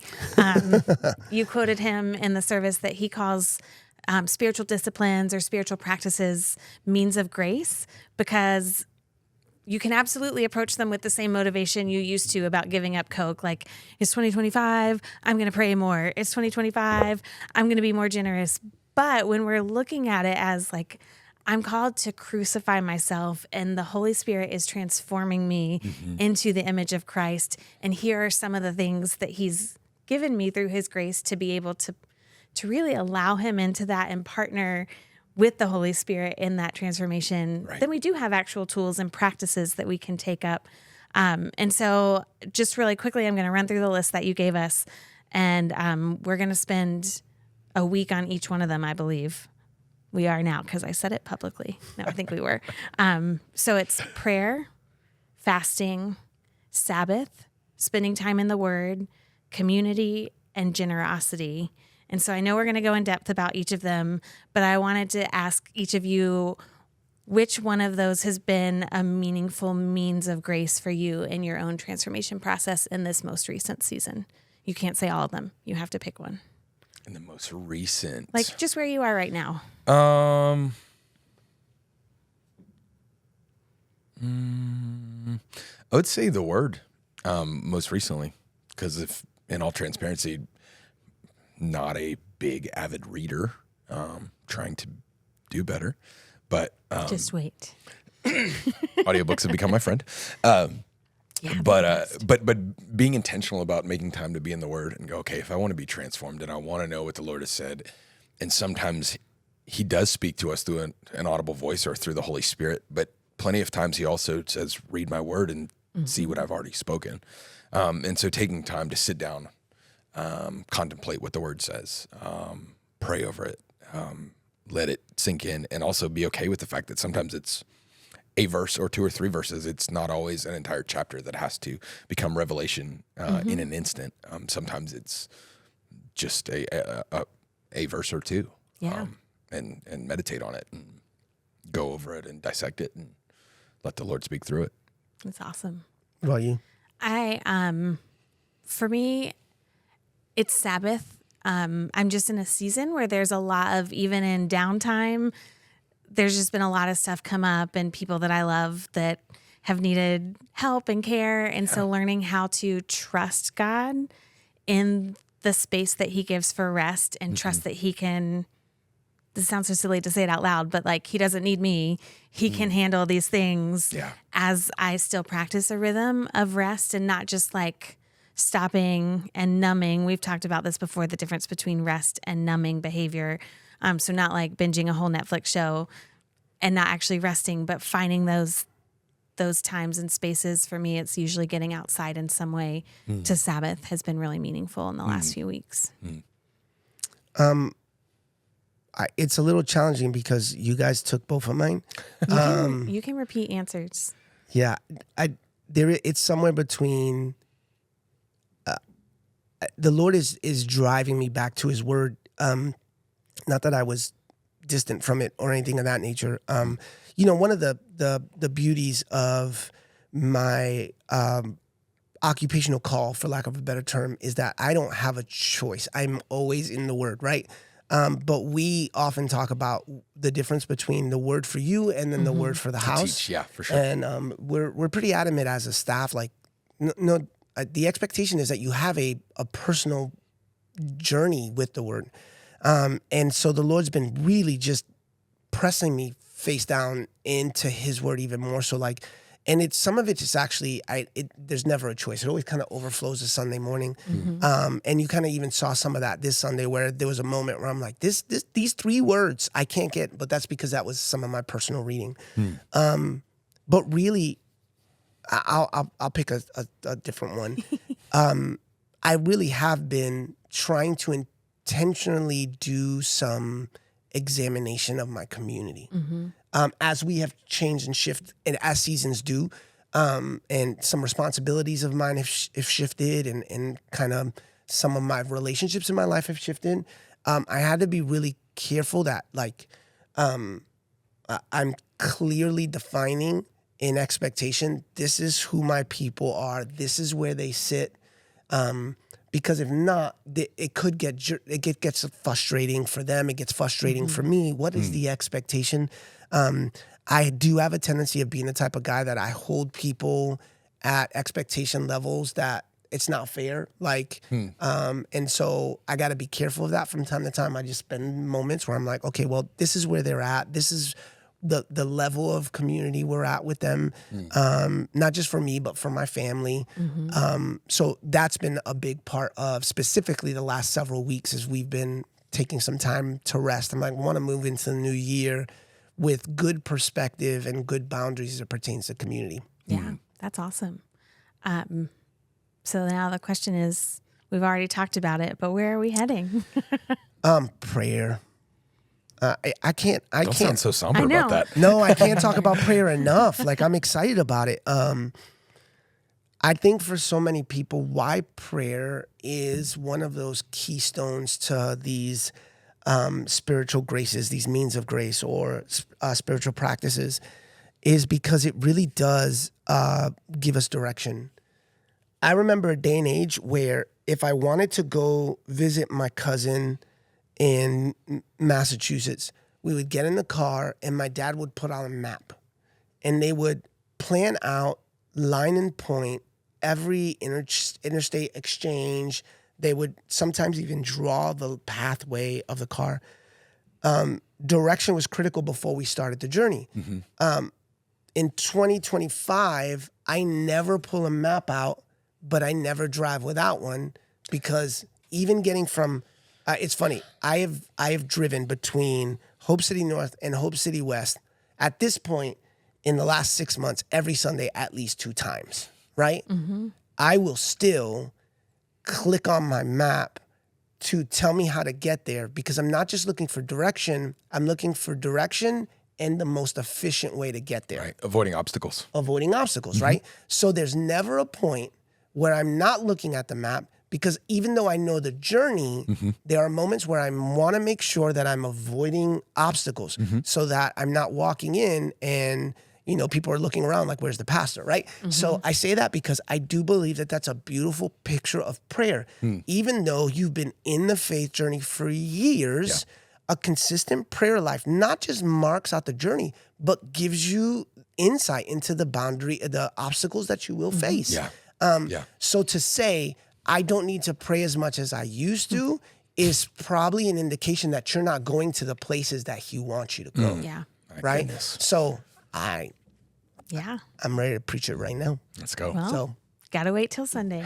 You quoted him in the service that he calls spiritual disciplines or spiritual practices means of grace, because you can absolutely approach them with the same motivation you used to about giving up Coke. Like, it's 2025, I'm going to pray more. It's 2025, I'm going to be more generous. But when we're looking at it as like, I'm called to crucify myself, and the Holy Spirit is transforming me into the image of Christ. And here are some of the things that he's given me through his grace to be able to really allow him into that and partner with the Holy Spirit in that transformation. Right. Then we do have actual tools and practices that we can take up. And so just really quickly, I'm going to run through the list that you gave us, and we're going to spend a week on each one of them, I believe. We are now, because I said it publicly. No, I think we were. So it's prayer, fasting, Sabbath, spending time in the Word, community, and generosity. And so I know we're going to go in depth about each of them, but I wanted to ask each of you which one of those has been a meaningful means of grace for you in your own transformation process in this most recent season. You can't say all of them. You have to pick one. In the most recent. Like just where you are right now. I would say the Word, most recently, because if, in all transparency, not a big avid reader, trying to do better, but just wait. Audiobooks have become my friend. Yeah, but being intentional about making time to be in the Word and go, okay, if I want to be transformed and I want to know what the Lord has said, and sometimes He does speak to us through an audible voice or through the Holy Spirit, but plenty of times He also says, read my Word and see what I've already spoken. And so taking time to sit down, contemplate what the Word says, pray over it, let it sink in, and also be okay with the fact that sometimes it's a verse or two or three verses. It's not always an entire chapter that has to become revelation in an instant. Sometimes it's just a verse or two. Yeah. And meditate on it and go over it and dissect it and let the Lord speak through it. That's awesome. What about you? For me, it's Sabbath. I'm just in a season where there's a lot of, even in downtime, there's just been a lot of stuff come up and people that I love that have needed help and care. And so learning how to trust God in the space that He gives for rest and trust that He can, this sounds so silly to say it out loud, but like He doesn't need me. He can handle these things as I still practice a rhythm of rest and not just like stopping and numbing. We've talked about this before, the difference between rest and numbing behavior. So not like binging a whole Netflix show and not actually resting, but finding those times and spaces. For me, it's usually getting outside in some way to Sabbath has been really meaningful in the last few weeks. It's a little challenging because you guys took both of mine. You can repeat answers. Yeah, it's somewhere between. The Lord is driving me back to His Word. Not that I was distant from it or anything of that nature. One of the beauties of my occupational call, for lack of a better term, is that I don't have a choice. I'm always in the Word, right? But we often talk about the difference between the Word for you and then the Word for the house. Teach, yeah, for sure. And we're pretty adamant as a staff, like, the expectation is that you have a personal journey with the Word. And so the Lord's been really just pressing me face down into His Word even more. So like, and some of it is actually, there's never a choice. It always kind of overflows to Sunday morning. And you kind of even saw some of that this Sunday where there was a moment where I'm like, these 3 words I can't get, but that's because that was some of my personal reading. But really, I'll pick a different one. I really have been trying to intentionally do some examination of my community. As we have changed and shifted, and as seasons do, and some responsibilities of mine have shifted, and kind of some of my relationships in my life have shifted. I had to be really careful that, like, I'm clearly defining in expectation, this is who my people are, this is where they sit. Because if not, it gets frustrating for them. It gets frustrating for me. What is the expectation? I do have a tendency of being the type of guy that I hold people at expectation levels that it's not fair. Like, and so I got to be careful of that from time to time. I just spend moments where I'm like, okay, well, this is where they're at. This is the level of community we're at with them, not just for me, but for my family. So that's been a big part of specifically the last several weeks as we've been taking some time to rest. I'm like, I want to move into the new year with good perspective and good boundaries as it pertains to community. Yeah, that's awesome. So now the question is, we've already talked about it, but where are we heading? Prayer. I can't. Don't sound so somber about that. No, I can't talk about prayer enough. Like, I'm excited about it. I think for so many people, why prayer is one of those keystones to these spiritual graces, these means of grace or spiritual practices, is because it really does give us direction. I remember a day and age where if I wanted to go visit my cousin in Massachusetts, we would get in the car and my dad would put on a map and they would plan out line and point every interstate exchange. They would sometimes even draw the pathway of the car. Direction was critical before we started the journey. In 2025, I never pull a map out, but I never drive without one, because even getting from, it's funny, I have driven between Hope City North and Hope City West at this point in the last 6 months, every Sunday at least 2 times, right? I will still click on my map to tell me how to get there, because I'm not just looking for direction, I'm looking for direction and the most efficient way to get there. Right. Avoiding obstacles. Right? So there's never a point where I'm not looking at the map, because even though I know the journey, there are moments where I want to make sure that I'm avoiding obstacles so that I'm not walking in and, people are looking around like, where's the pastor, right? So I say that because I do believe that that's a beautiful picture of prayer. Even though you've been in the faith journey for years, a consistent prayer life not just marks out the journey, but gives you insight into the obstacles that you will face. So to say, I don't need to pray as much as I used to is probably an indication that you're not going to the places that he wants you to go. Yeah. Right? Goodness. So I'm ready to preach it right now. Let's go. Well, gotta wait till Sunday.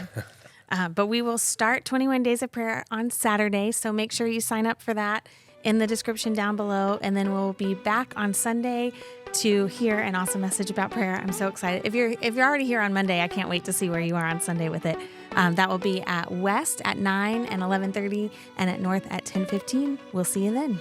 But we will start 21 Days of Prayer on Saturday, so make sure you sign up for that in the description down below, and then we'll be back on Sunday to hear an awesome message about prayer. I'm so excited. If you're already here on Monday, I can't wait to see where you are on Sunday with it. That will be at West at 9 and 11:30, and at North at 10:15. We'll see you then.